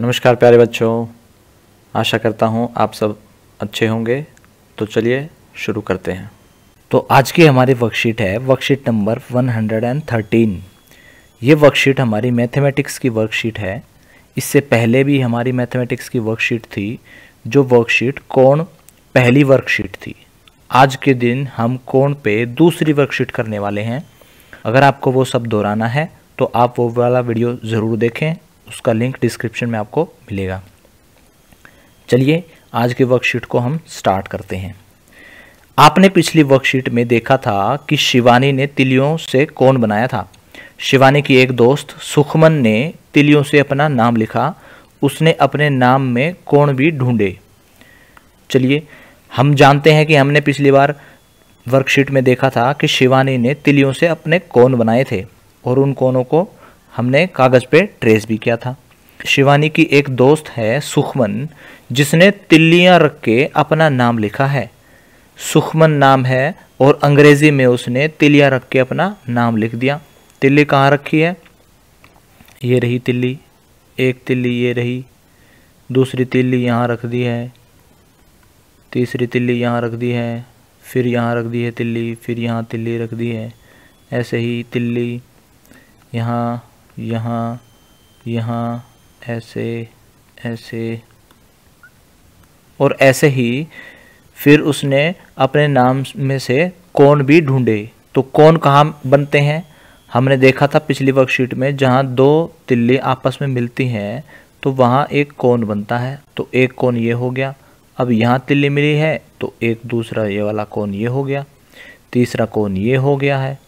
नमस्कार प्यारे बच्चों, आशा करता हूँ आप सब अच्छे होंगे। तो चलिए शुरू करते हैं। तो आज की हमारी वर्कशीट है वर्कशीट नंबर 113। ये वर्कशीट हमारी मैथमेटिक्स की वर्कशीट है। इससे पहले भी हमारी मैथमेटिक्स की वर्कशीट थी, जो वर्कशीट कोण पहली वर्कशीट थी। आज के दिन हम कोण पे दूसरी वर्कशीट करने वाले हैं। अगर आपको वो सब दोहराना है तो आप वो वाला वीडियो ज़रूर देखें, उसका लिंक डिस्क्रिप्शन में आपको मिलेगा। चलिए आज की वर्कशीट को हम स्टार्ट करते हैं। आपने पिछली वर्कशीट में देखा था कि शिवानी ने तिलियों से कोण बनाया था। शिवानी की एक दोस्त सुखमन ने तिलियों से अपना नाम लिखा। उसने अपने नाम में कोण भी ढूंढे। चलिए हम जानते हैं कि हमने पिछली बार वर्कशीट में देखा था कि शिवानी ने तिलियों से अपने कोण बनाए थे और उन कोणों को हमने कागज़ पे ट्रेस भी किया था। शिवानी की एक दोस्त है सुखमन, जिसने तिल्लियां रख के अपना नाम लिखा है। सुखमन नाम है और अंग्रेजी में उसने तिल्लियां रख के अपना नाम लिख दिया। तिल्ली कहाँ रखी है? ये रही तिल्ली, एक तिल्ली ये रही, दूसरी तिल्ली यहाँ रख दी है, तीसरी तिल्ली यहाँ रख दी है, फिर यहाँ रख दी है तिल्ली, फिर यहाँ तिल्ली रख दी है। ऐसे ही तिल्ली यहाँ यहाँ यहाँ, ऐसे ऐसे और ऐसे ही। फिर उसने अपने नाम में से कोण भी ढूंढे। तो कोण कहाँ बनते हैं? हमने देखा था पिछली वर्कशीट में, जहाँ दो तिल्ली आपस में मिलती हैं तो वहाँ एक कोण बनता है। तो एक कोण ये हो गया। अब यहाँ तिल्ली मिली है तो एक दूसरा ये वाला कोण ये हो गया, तीसरा कोण ये हो गया है,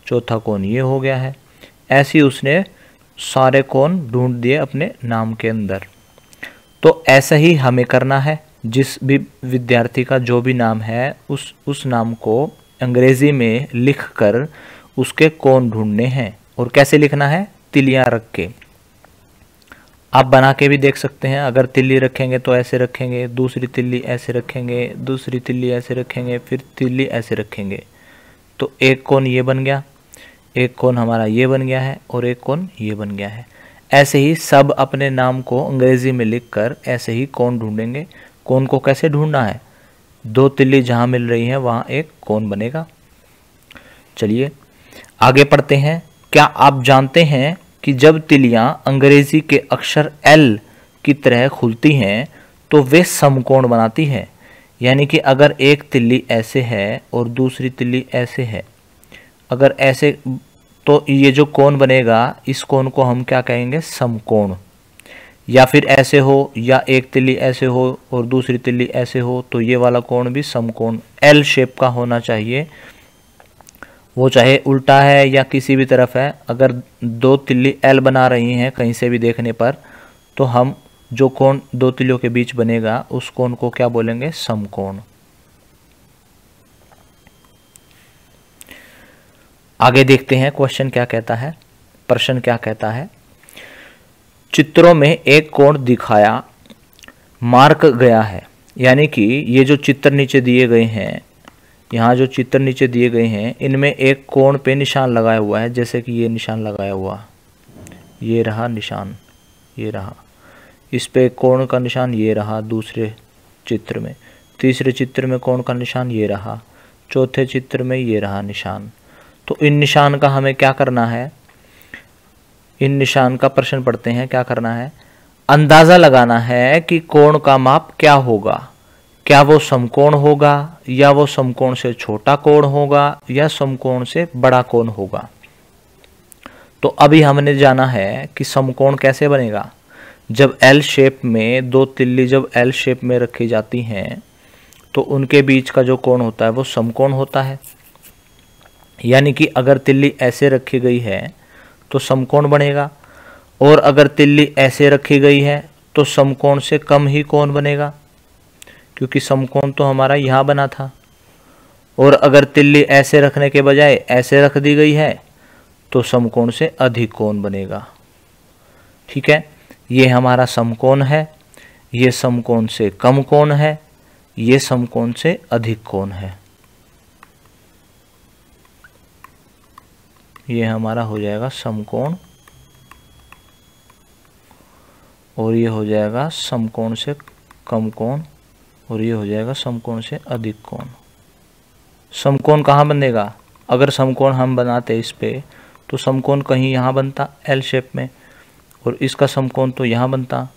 चौथा कोण ये हो गया है। ऐसे ही उसने सारे कोण ढूंढ दिए अपने नाम के अंदर। तो ऐसा ही हमें करना है। जिस भी विद्यार्थी का जो भी नाम है उस नाम को अंग्रेजी में लिखकर उसके कोण ढूंढने हैं। और कैसे लिखना है? तिलियां रख के। आप बना के भी देख सकते हैं। अगर तिल्ली रखेंगे तो ऐसे रखेंगे, दूसरी तिल्ली ऐसे रखेंगे, दूसरी तिल्ली ऐसे रखेंगे, फिर तिल्ली ऐसे रखेंगे। तो एक कोण ये बन गया, एक कोण हमारा ये बन गया है और एक कोण ये बन गया है। ऐसे ही सब अपने नाम को अंग्रेजी में लिखकर ऐसे ही कोण ढूंढेंगे। कोण को कैसे ढूंढना है? दो तिल्ली जहाँ मिल रही हैं वहाँ एक कोण बनेगा। चलिए आगे पढ़ते हैं। क्या आप जानते हैं कि जब तिल्लियाँ अंग्रेजी के अक्षर एल की तरह खुलती हैं तो वे समकोण बनाती हैं। यानी कि अगर एक तिल्ली ऐसे है और दूसरी तिल्ली ऐसे है, अगर ऐसे, तो ये जो कोण बनेगा इस कोण को हम क्या कहेंगे? समकोण। या फिर ऐसे हो, या एक तिल्ली ऐसे हो और दूसरी तिल्ली ऐसे हो, तो ये वाला कोण भी समकोण एल शेप का होना चाहिए। वो चाहे उल्टा है या किसी भी तरफ है, अगर दो तिल्ली एल बना रही हैं कहीं से भी देखने पर, तो हम जो कोण दो तिल्लियों के बीच बनेगा उस कोण को क्या बोलेंगे? समकोण। आगे देखते हैं क्वेश्चन क्या कहता है, प्रश्न क्या कहता है। चित्रों में एक कोण दिखाया मार्क गया है। यानी कि ये जो चित्र नीचे दिए गए हैं, यहाँ जो चित्र नीचे दिए गए हैं, इनमें एक कोण पे निशान लगाया हुआ है। जैसे कि ये निशान लगाया हुआ, ये रहा निशान, ये रहा। इस पे कोण का निशान ये रहा दूसरे चित्र में, तीसरे चित्र में कोण का निशान ये रहा, चौथे चित्र में ये रहा निशान। तो इन निशान का हमें क्या करना है? इन निशान का प्रश्न पढ़ते हैं। क्या करना है? अंदाज़ा लगाना है कि कोण का माप क्या होगा। क्या वो समकोण होगा, या वो समकोण से छोटा कोण होगा, या समकोण से बड़ा कोण होगा। तो अभी हमने जाना है कि समकोण कैसे बनेगा। जब एल शेप में दो तिल्ली जब एल शेप में रखी जाती हैं तो उनके बीच का जो कोण होता है वो समकोण होता है। यानी कि अगर तिल्ली ऐसे रखी गई है तो समकोण बनेगा, और अगर तिल्ली ऐसे रखी गई है तो समकोण से कम ही कोण बनेगा, क्योंकि समकोण तो हमारा यहाँ बना था। और अगर तिल्ली ऐसे रखने के बजाय ऐसे रख दी गई है तो समकोण से अधिक कोण बनेगा। ठीक है, ये हमारा समकोण है, ये समकोण से कम कोण है, ये समकोण से अधिक कोण है। ये हमारा हो जाएगा समकोण और ये हो जाएगा समकोण से कम कोण, और ये हो जाएगा समकोण से अधिक कोण। समकोण कहाँ बनेगा? अगर समकोण हम बनाते इस पे तो समकोण कहीं यहाँ बनता एल शेप में, और इसका समकोण तो यहाँ बनता।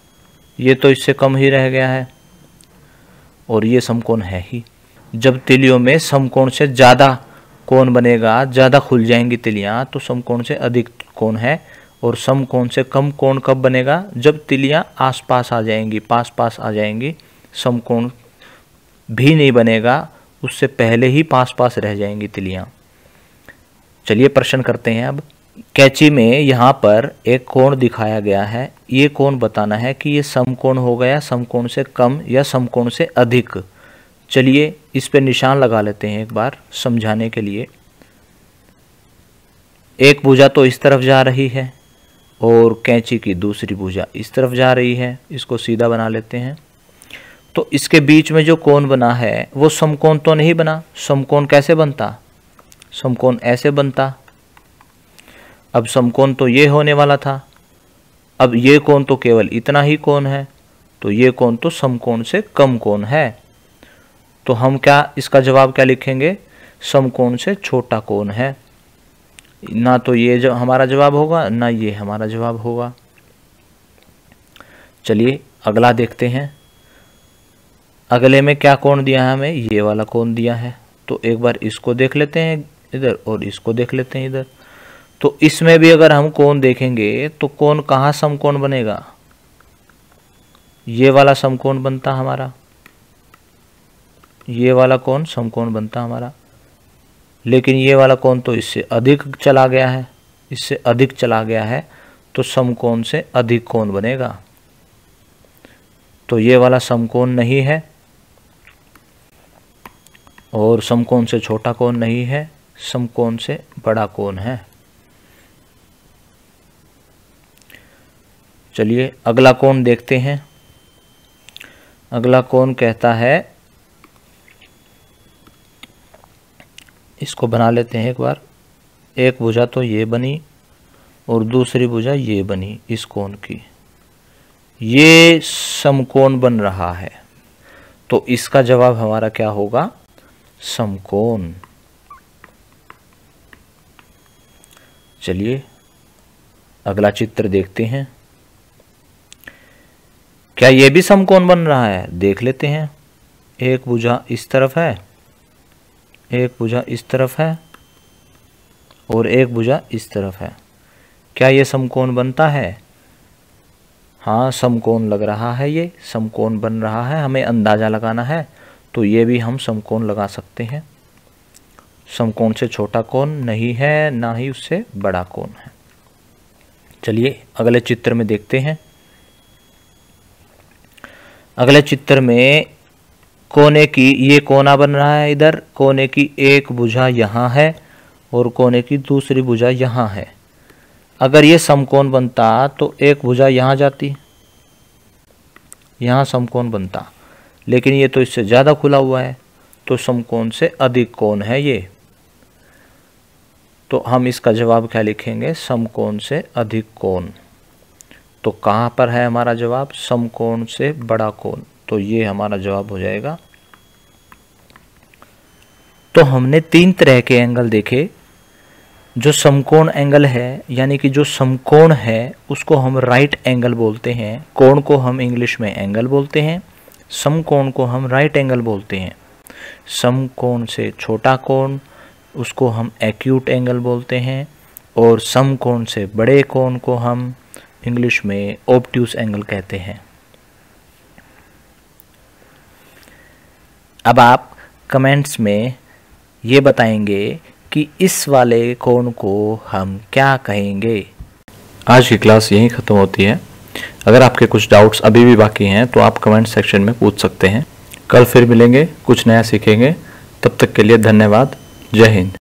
ये तो इससे कम ही रह गया है और ये समकोण है ही। जब तिलियों में समकोण से ज़्यादा कोण बनेगा, ज़्यादा खुल जाएंगी तिलियाँ, तो समकोण से अधिक कोण है। और समकोण से कम कोण कब बनेगा? जब तिलियाँ आस पास आ जाएंगी, पास पास आ जाएंगी, समकोण भी नहीं बनेगा, उससे पहले ही पास पास रह जाएंगी तिलियाँ। चलिए प्रश्न करते हैं अब। कैंची में यहाँ पर एक कोण दिखाया गया है, ये कोण बताना है कि ये समकोण हो गया, समकोण से कम या समकोण से अधिक। चलिए इस पे निशान लगा लेते हैं एक बार समझाने के लिए। एक भुजा तो इस तरफ जा रही है और कैंची की दूसरी भुजा इस तरफ जा रही है, इसको सीधा बना लेते हैं। तो इसके बीच में जो कोण बना है वो समकोण तो नहीं बना। समकोण कैसे बनता? समकोण ऐसे बनता। अब समकोण तो ये होने वाला था, अब ये कोण तो केवल इतना ही कोण है, तो ये कोण तो समकोण से कम कोण है। तो हम क्या इसका जवाब क्या लिखेंगे? समकोण से छोटा कोण है। ना तो ये जो हमारा जवाब होगा, ना ये हमारा जवाब होगा। चलिए अगला देखते हैं। अगले में क्या कोण दिया है हमें? ये वाला कोण दिया है। तो एक बार इसको देख लेते हैं इधर और इसको देख लेते हैं इधर। तो इसमें भी अगर हम कोण देखेंगे तो कोण कहाँ समकोण बनेगा? ये वाला समकोण बनता हमारा, ये वाला कोण समकोण बनता हमारा। लेकिन ये वाला कोण तो इससे अधिक चला गया है, इससे अधिक चला गया है, तो समकोण से अधिक कोण बनेगा। तो ये वाला समकोण नहीं है और समकोण से छोटा कोण नहीं है, समकोण से बड़ा कोण है। चलिए अगला कोण देखते हैं। अगला कोण कहता है, इसको बना लेते हैं एक बार। एक भुजा तो ये बनी और दूसरी भुजा ये बनी इस कोण की, ये समकोण बन रहा है। तो इसका जवाब हमारा क्या होगा? समकोण। चलिए अगला चित्र देखते हैं। क्या ये भी समकोण बन रहा है? देख लेते हैं। एक भुजा इस तरफ है, एक भुजा इस तरफ है और एक भुजा इस तरफ है। क्या ये समकोण बनता है? हाँ समकोण लग रहा है, ये समकोण बन रहा है। हमें अंदाज़ा लगाना है तो ये भी हम समकोण लगा सकते हैं। समकोण से छोटा कोण नहीं है, ना ही उससे बड़ा कोण है। चलिए अगले चित्र में देखते हैं। अगले चित्र में कोने की ये कोना बन रहा है, इधर कोने की एक भुजा यहाँ है और कोने की दूसरी भुजा यहाँ है। अगर ये समकोण बनता तो एक भुजा यहाँ जाती, यहाँ समकोण बनता, लेकिन ये तो इससे ज़्यादा खुला हुआ है, तो समकोण से अधिक कोण है ये। तो हम इसका जवाब क्या लिखेंगे? समकोण से अधिक कोण। तो कहाँ पर है हमारा जवाब? समकोण से बड़ा कोण। तो ये हमारा जवाब हो जाएगा। तो हमने तीन तरह के एंगल देखे। जो समकोण एंगल है, यानी कि जो समकोण है, उसको हम राइट एंगल बोलते हैं। कोण को हम इंग्लिश में एंगल बोलते हैं, समकोण को हम राइट एंगल बोलते हैं। समकोण से छोटा कोण, उसको हम एक्यूट एंगल बोलते हैं, और समकोण से बड़े कोण को हम इंग्लिश में ऑब्ट्यूस एंगल कहते हैं। अब आप कमेंट्स में ये बताएंगे कि इस वाले कोण को हम क्या कहेंगे। आज की क्लास यहीं ख़त्म होती है। अगर आपके कुछ डाउट्स अभी भी बाकी हैं तो आप कमेंट सेक्शन में पूछ सकते हैं। कल फिर मिलेंगे, कुछ नया सीखेंगे। तब तक के लिए धन्यवाद। जय हिंद।